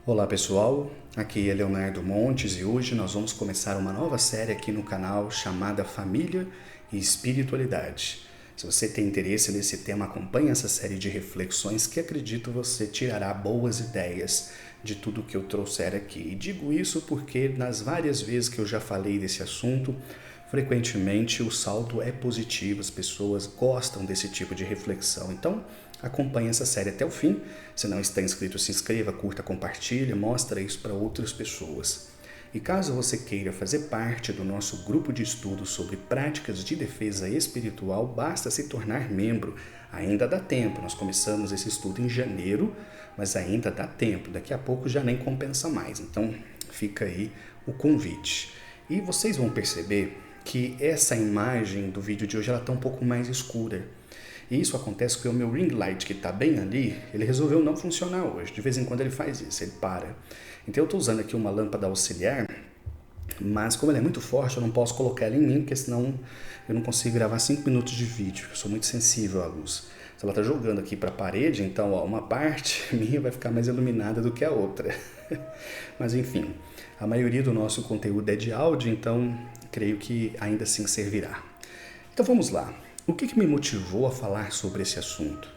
Olá pessoal, aqui é Leonardo Montes e hoje nós vamos começar uma nova série aqui no canal chamada Família e Espiritualidade. Se você tem interesse nesse tema, acompanhe essa série de reflexões que acredito você tirará boas ideias de tudo que eu trouxer aqui. E digo isso porque nas várias vezes que eu já falei desse assunto, frequentemente o saldo é positivo, as pessoas gostam desse tipo de reflexão. Então, acompanhe essa série até o fim. Se não está inscrito, se inscreva, curta, compartilhe, mostra isso para outras pessoas. E caso você queira fazer parte do nosso grupo de estudos sobre práticas de defesa espiritual, basta se tornar membro. Ainda dá tempo, nós começamos esse estudo em janeiro, mas ainda dá tempo, daqui a pouco já nem compensa mais. Então fica aí o convite. E vocês vão perceber que essa imagem do vídeo de hoje está um pouco mais escura. E isso acontece porque o meu ring light, que está bem ali, ele resolveu não funcionar hoje. De vez em quando ele faz isso, ele para. Então eu estou usando aqui uma lâmpada auxiliar, mas como ela é muito forte, eu não posso colocar ela em mim, porque senão eu não consigo gravar 5 minutos de vídeo. Eu sou muito sensível à luz. Se ela está jogando aqui para a parede, então uma parte minha vai ficar mais iluminada do que a outra. Mas enfim, a maioria do nosso conteúdo é de áudio, então creio que ainda assim servirá. Então vamos lá. O que me motivou a falar sobre esse assunto?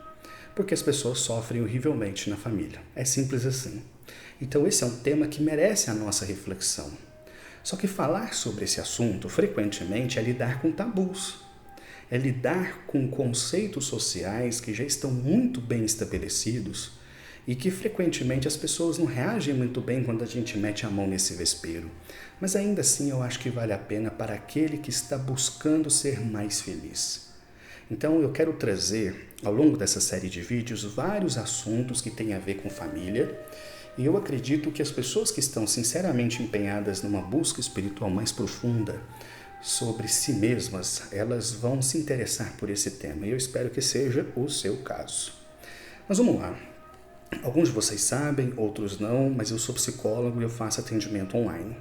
Porque as pessoas sofrem horrivelmente na família. É simples assim. Então esse é um tema que merece a nossa reflexão. Só que falar sobre esse assunto frequentemente é lidar com tabus. É lidar com conceitos sociais que já estão muito bem estabelecidos e que frequentemente as pessoas não reagem muito bem quando a gente mete a mão nesse vespeiro. Mas ainda assim eu acho que vale a pena para aquele que está buscando ser mais feliz. Então eu quero trazer, ao longo dessa série de vídeos, vários assuntos que têm a ver com família, e eu acredito que as pessoas que estão sinceramente empenhadas numa busca espiritual mais profunda sobre si mesmas, elas vão se interessar por esse tema, e eu espero que seja o seu caso. Mas vamos lá. Alguns de vocês sabem, outros não, mas eu sou psicólogo e eu faço atendimento online.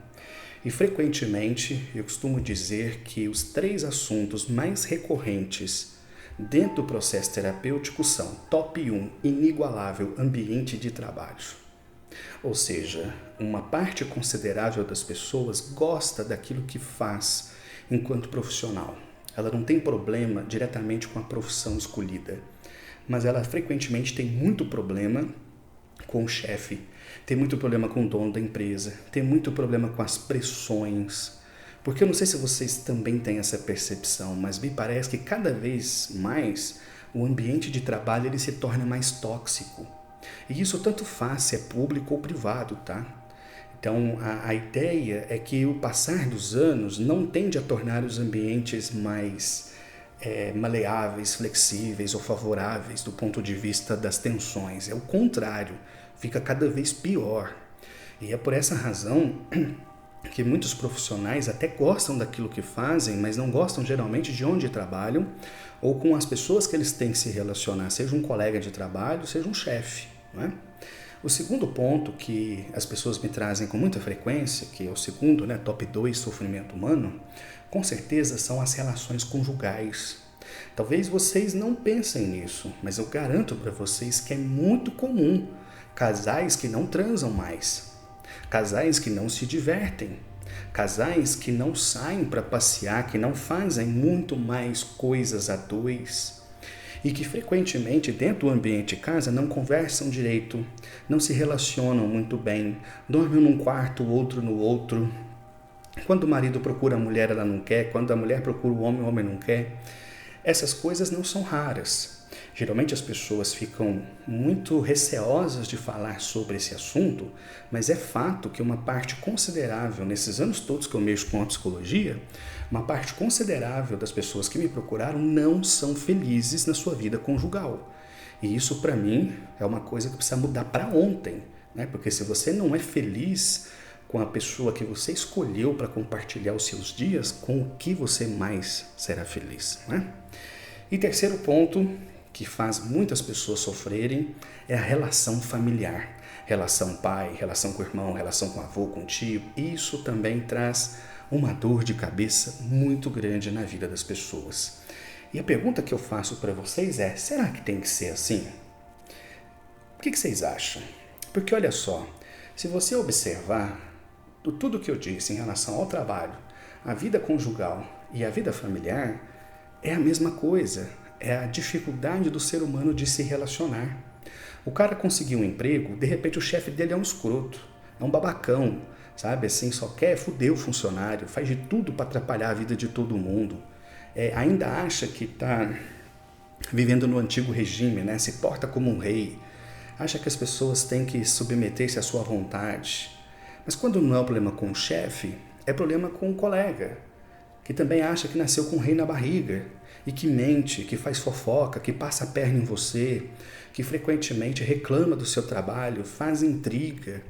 E frequentemente eu costumo dizer que os 3 assuntos mais recorrentes dentro do processo terapêutico são top 1, inigualável ambiente de trabalho. Ou seja, uma parte considerável das pessoas gosta daquilo que faz enquanto profissional. Ela não tem problema diretamente com a profissão escolhida, mas ela frequentemente tem muito problema com o chefe, tem muito problema com o dono da empresa, tem muito problema com as pressões. Porque eu não sei se vocês também têm essa percepção, mas me parece que cada vez mais o ambiente de trabalho ele se torna mais tóxico. E isso tanto faz se é público ou privado, tá? Então a ideia é que o passar dos anos não tende a tornar os ambientes mais maleáveis, flexíveis ou favoráveis do ponto de vista das tensões. É o contrário, fica cada vez pior. E é por essa razão que muitos profissionais até gostam daquilo que fazem, mas não gostam geralmente de onde trabalham ou com as pessoas que eles têm que se relacionar, seja um colega de trabalho, seja um chefe. Não é? O segundo ponto que as pessoas me trazem com muita frequência, que é o segundo, top 2, sofrimento humano, com certeza são as relações conjugais. Talvez vocês não pensem nisso, mas eu garanto para vocês que é muito comum casais que não transam mais, casais que não se divertem, casais que não saem para passear, que não fazem muito mais coisas a dois e que frequentemente dentro do ambiente de casa não conversam direito, não se relacionam muito bem, dormem num quarto, outro no outro. Quando o marido procura a mulher, ela não quer, quando a mulher procura o homem não quer. Essas coisas não são raras. Geralmente as pessoas ficam muito receosas de falar sobre esse assunto, mas é fato que uma parte considerável, nesses anos todos que eu mexo com a psicologia, uma parte considerável das pessoas que me procuraram não são felizes na sua vida conjugal. E isso para mim é uma coisa que precisa mudar para ontem, né? Porque se você não é feliz com a pessoa que você escolheu para compartilhar os seus dias, com o que você mais será feliz, né? E terceiro ponto, que faz muitas pessoas sofrerem, é a relação familiar. Relação pai, relação com o irmão, relação com o avô, com o tio. Isso também traz uma dor de cabeça muito grande na vida das pessoas. E a pergunta que eu faço para vocês é, será que tem que ser assim? O que vocês acham? Porque olha só, Se você observar tudo que eu disse em relação ao trabalho, a vida conjugal e a vida familiar, é a mesma coisa. É a dificuldade do ser humano de se relacionar. O cara conseguiu um emprego, de repente o chefe dele é um escroto, é um babacão, sabe? Assim, só quer foder o funcionário, faz de tudo para atrapalhar a vida de todo mundo. Ainda acha que está vivendo no antigo regime, né? Se porta como um rei. Acha que as pessoas têm que submeter-se à sua vontade. Mas quando não é um problema com o chefe, é problema com o colega, que também acha que nasceu com um rei na barriga, e que mente, que faz fofoca, que passa a perna em você, que frequentemente reclama do seu trabalho, faz intriga.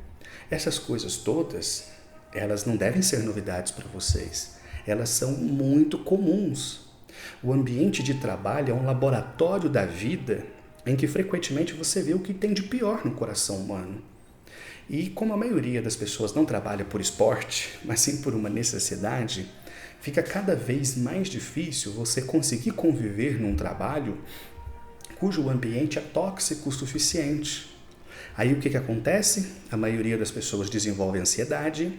Essas coisas todas, elas não devem ser novidades para vocês. Elas são muito comuns. O ambiente de trabalho é um laboratório da vida em que frequentemente você vê o que tem de pior no coração humano. E como a maioria das pessoas não trabalha por esporte, mas sim por uma necessidade, fica cada vez mais difícil você conseguir conviver num trabalho cujo ambiente é tóxico o suficiente. Aí o que acontece? A maioria das pessoas desenvolve ansiedade,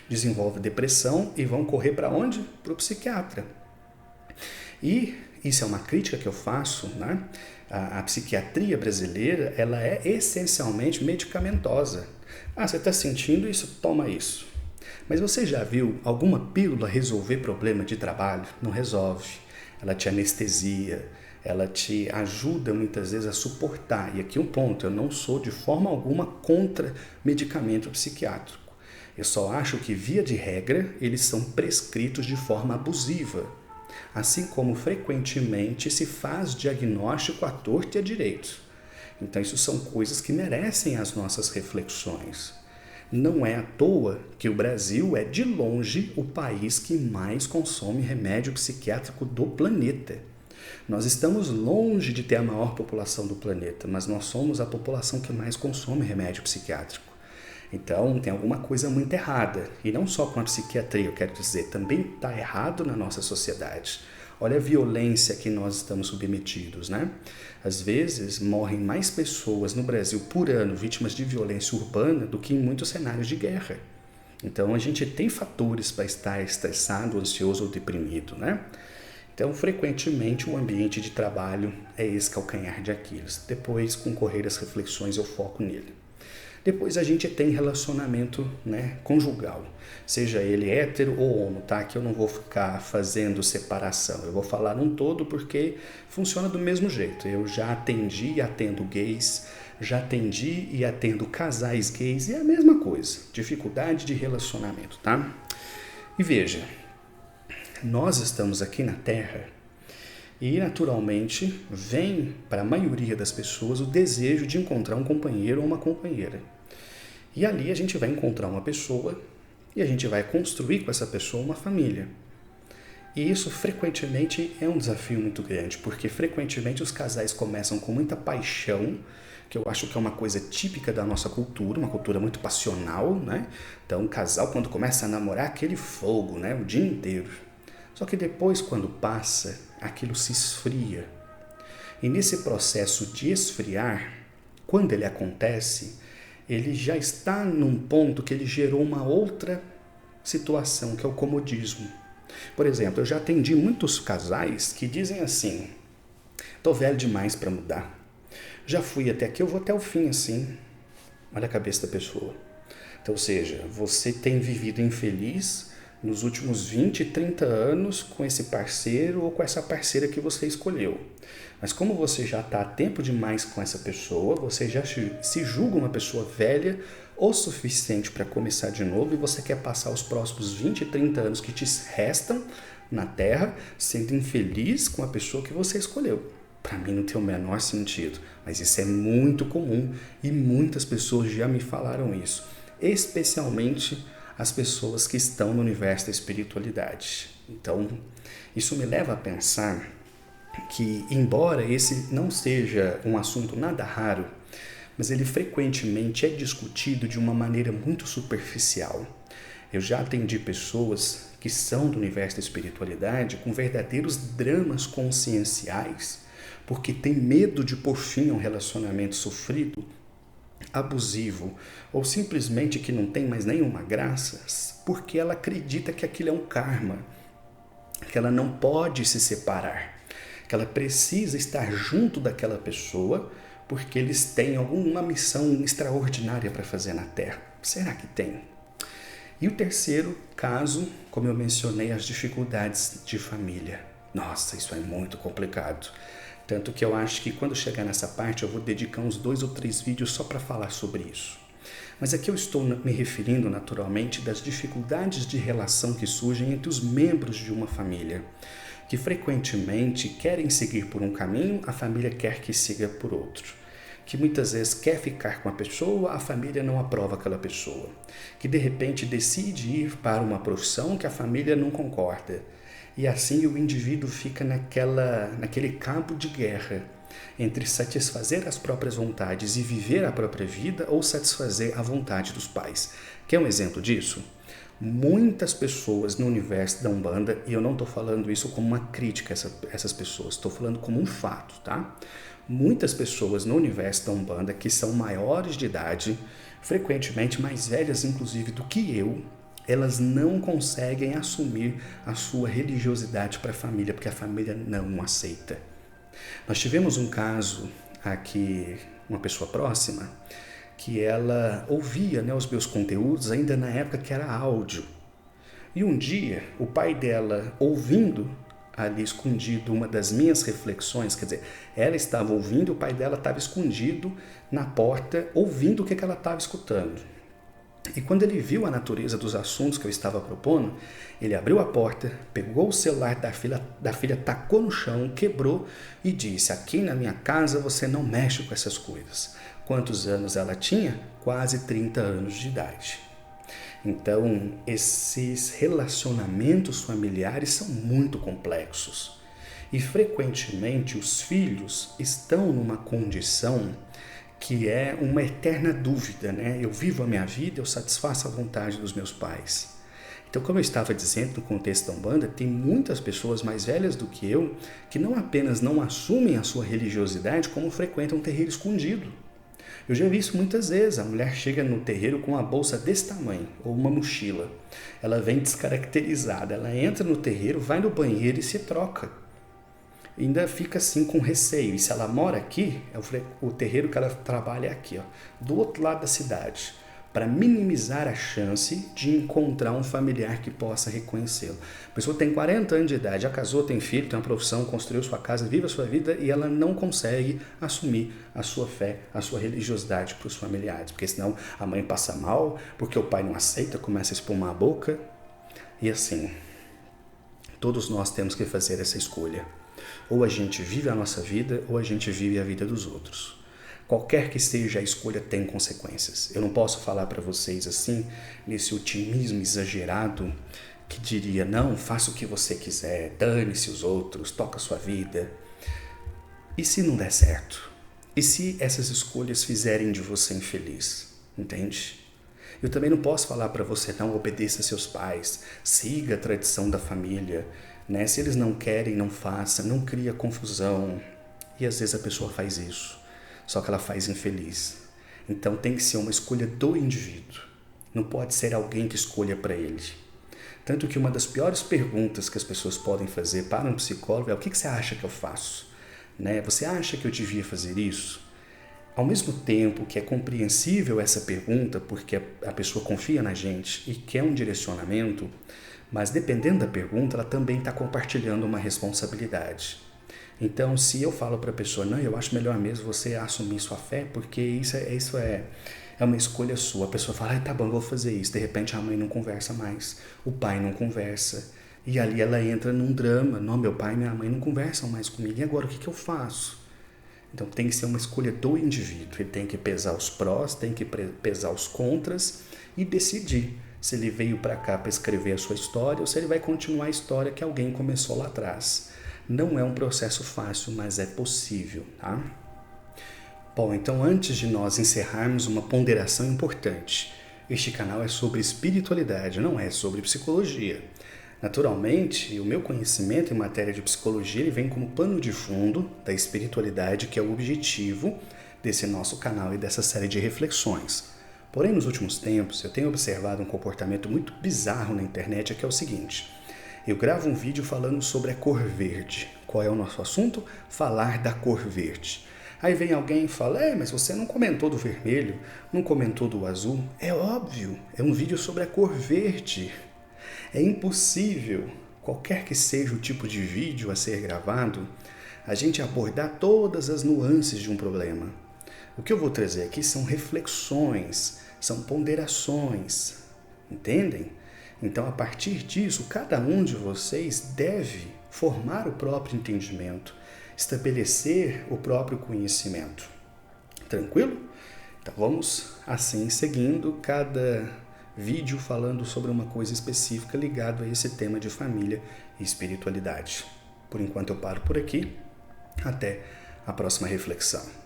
desenvolve depressão e vão correr para onde? Para o psiquiatra. E isso é uma crítica que eu faço, né? A psiquiatria brasileira, ela é essencialmente medicamentosa. Você está sentindo isso? Toma isso. Mas você já viu alguma pílula resolver problema de trabalho? Não resolve. Ela te anestesia, ela te ajuda muitas vezes a suportar. E aqui um ponto, eu não sou de forma alguma contra medicamento psiquiátrico. Eu só acho que, via de regra, eles são prescritos de forma abusiva. Assim como frequentemente se faz diagnóstico à torto e à direito. Então isso são coisas que merecem as nossas reflexões. Não é à toa que o Brasil é de longe o país que mais consome remédio psiquiátrico do planeta. Nós estamos longe de ter a maior população do planeta, mas nós somos a população que mais consome remédio psiquiátrico. Então tem alguma coisa muito errada, e não só com a psiquiatria, eu quero dizer, também está errado na nossa sociedade. Olha a violência que nós estamos submetidos, né? Às vezes morrem mais pessoas no Brasil por ano vítimas de violência urbana do que em muitos cenários de guerra. Então a gente tem fatores para estar estressado, ansioso ou deprimido, né? Então frequentemente o ambiente de trabalho é esse calcanhar de Aquiles. Depois, com o correr das reflexões, eu foco nele. Depois a gente tem relacionamento, né, conjugal, seja ele hétero ou homo, tá? Que eu não vou ficar fazendo separação, eu vou falar num todo porque funciona do mesmo jeito. Eu já atendi e atendo gays, já atendi e atendo casais gays, e é a mesma coisa, dificuldade de relacionamento, tá? E veja, nós estamos aqui na Terra e naturalmente vem para a maioria das pessoas o desejo de encontrar um companheiro ou uma companheira. E ali a gente vai encontrar uma pessoa e a gente vai construir com essa pessoa uma família. E isso frequentemente é um desafio muito grande, porque frequentemente os casais começam com muita paixão, que eu acho que é uma coisa típica da nossa cultura, uma cultura muito passional, né? Então o casal quando começa a namorar aquele fogo, né? O dia inteiro. Só que depois quando passa, aquilo se esfria. E nesse processo de esfriar, quando ele acontece, ele já está num ponto que ele gerou uma outra situação, que é o comodismo. Por exemplo, eu já atendi muitos casais que dizem assim: tô velho demais para mudar. Já fui até aqui, eu vou até o fim assim. Olha a cabeça da pessoa. Então, ou seja, você tem vivido infeliz nos últimos 20, 30 anos com esse parceiro ou com essa parceira que você escolheu. Mas como você já está há tempo demais com essa pessoa, você já se julga uma pessoa velha o suficiente para começar de novo e você quer passar os próximos 20, 30 anos que te restam na Terra sendo infeliz com a pessoa que você escolheu. Para mim não tem o menor sentido, mas isso é muito comum e muitas pessoas já me falaram isso, especialmente as pessoas que estão no universo da espiritualidade. Então, isso me leva a pensar que, embora esse não seja um assunto nada raro, mas ele frequentemente é discutido de uma maneira muito superficial. Eu já atendi pessoas que são do universo da espiritualidade com verdadeiros dramas conscienciais, porque tem medo de pôr fim a um relacionamento sofrido abusivo ou simplesmente que não tem mais nenhuma graça, porque ela acredita que aquilo é um karma, que ela não pode se separar, que ela precisa estar junto daquela pessoa porque eles têm alguma missão extraordinária para fazer na Terra. Será que tem? E o terceiro caso, como eu mencionei, as dificuldades de família. Nossa, isso é muito complicado. Tanto que eu acho que quando chegar nessa parte eu vou dedicar uns 2 ou 3 vídeos só para falar sobre isso. Mas aqui eu estou me referindo naturalmente das dificuldades de relação que surgem entre os membros de uma família, que frequentemente querem seguir por um caminho, a família quer que siga por outro. Que muitas vezes quer ficar com a pessoa, a família não aprova aquela pessoa. Que de repente decide ir para uma profissão que a família não concorda. E assim o indivíduo fica naquele cabo de guerra entre satisfazer as próprias vontades e viver a própria vida ou satisfazer a vontade dos pais. Quer um exemplo disso? Muitas pessoas no universo da Umbanda, e eu não estou falando isso como uma crítica a essas pessoas, estou falando como um fato, tá? Muitas pessoas no universo da Umbanda que são maiores de idade, frequentemente mais velhas inclusive do que eu, elas não conseguem assumir a sua religiosidade para a família, porque a família não aceita. Nós tivemos um caso aqui, uma pessoa próxima, que ela ouvia, os meus conteúdos ainda na época que era áudio. E um dia, o pai dela, ouvindo ali escondido uma das minhas reflexões, quer dizer, ela estava ouvindo, o pai dela estava escondido na porta, ouvindo o que ela estava escutando. E quando ele viu a natureza dos assuntos que eu estava propondo, ele abriu a porta, pegou o celular da filha, tacou no chão, quebrou e disse: aqui na minha casa você não mexe com essas coisas. Quantos anos ela tinha? Quase 30 anos de idade. Então, esses relacionamentos familiares são muito complexos. E frequentemente os filhos estão numa condição que é uma eterna dúvida, Eu vivo a minha vida, eu satisfaço a vontade dos meus pais. Então, como eu estava dizendo no contexto da Umbanda, tem muitas pessoas mais velhas do que eu que não apenas não assumem a sua religiosidade, como frequentam um terreiro escondido. Eu já vi isso muitas vezes, a mulher chega no terreiro com uma bolsa desse tamanho, ou uma mochila. Ela vem descaracterizada, ela entra no terreiro, vai no banheiro e se troca. Ainda fica assim com receio. E se ela mora aqui, o terreiro que ela trabalha é aqui, do outro lado da cidade, para minimizar a chance de encontrar um familiar que possa reconhecê-lo. A pessoa tem 40 anos de idade, já casou, tem filho, tem uma profissão, construiu sua casa, vive a sua vida e ela não consegue assumir a sua fé, a sua religiosidade para os familiares, porque senão a mãe passa mal, porque o pai não aceita, começa a espumar a boca. E assim, todos nós temos que fazer essa escolha. Ou a gente vive a nossa vida, ou a gente vive a vida dos outros. Qualquer que seja a escolha tem consequências. Eu não posso falar para vocês assim, nesse otimismo exagerado, que diria, não, faça o que você quiser, dane-se os outros, toca a sua vida. E se não der certo? E se essas escolhas fizerem de você infeliz? Entende? Eu também não posso falar para você, não, obedeça a seus pais, siga a tradição da família, Se eles não querem, não faça, não cria confusão. E às vezes a pessoa faz isso, só que ela faz infeliz. Então tem que ser uma escolha do indivíduo. Não pode ser alguém que escolha para ele. Tanto que uma das piores perguntas que as pessoas podem fazer para um psicólogo é: o que você acha que eu faço? Você acha que eu devia fazer isso? Ao mesmo tempo que é compreensível essa pergunta, porque a pessoa confia na gente e quer um direcionamento, mas dependendo da pergunta, ela também está compartilhando uma responsabilidade. Então, se eu falo para a pessoa, não, eu acho melhor mesmo você assumir sua fé, porque isso é uma escolha sua. A pessoa fala, tá bom, vou fazer isso. De repente a mãe não conversa mais, o pai não conversa. E ali ela entra num drama. Não, meu pai e minha mãe não conversam mais comigo. E agora, o que eu faço? Então tem que ser uma escolha do indivíduo. Ele tem que pesar os prós, tem que pesar os contras e decidir se ele veio para cá para escrever a sua história ou se ele vai continuar a história que alguém começou lá atrás. Não é um processo fácil, mas é possível, tá? Bom, então antes de nós encerrarmos, uma ponderação importante. Este canal é sobre espiritualidade, não é sobre psicologia. Naturalmente, o meu conhecimento em matéria de psicologia ele vem como pano de fundo da espiritualidade, que é o objetivo desse nosso canal e dessa série de reflexões. Porém, nos últimos tempos, eu tenho observado um comportamento muito bizarro na internet, que é o seguinte: eu gravo um vídeo falando sobre a cor verde. Qual é o nosso assunto? Falar da cor verde. Aí vem alguém e fala, mas você não comentou do vermelho, não comentou do azul. É óbvio, é um vídeo sobre a cor verde. É impossível, qualquer que seja o tipo de vídeo a ser gravado, a gente abordar todas as nuances de um problema. O que eu vou trazer aqui são reflexões, são ponderações, entendem? Então, a partir disso, cada um de vocês deve formar o próprio entendimento, estabelecer o próprio conhecimento. Tranquilo? Então, vamos assim, seguindo cada vídeo falando sobre uma coisa específica ligado a esse tema de família e espiritualidade. Por enquanto eu paro por aqui. Até a próxima reflexão.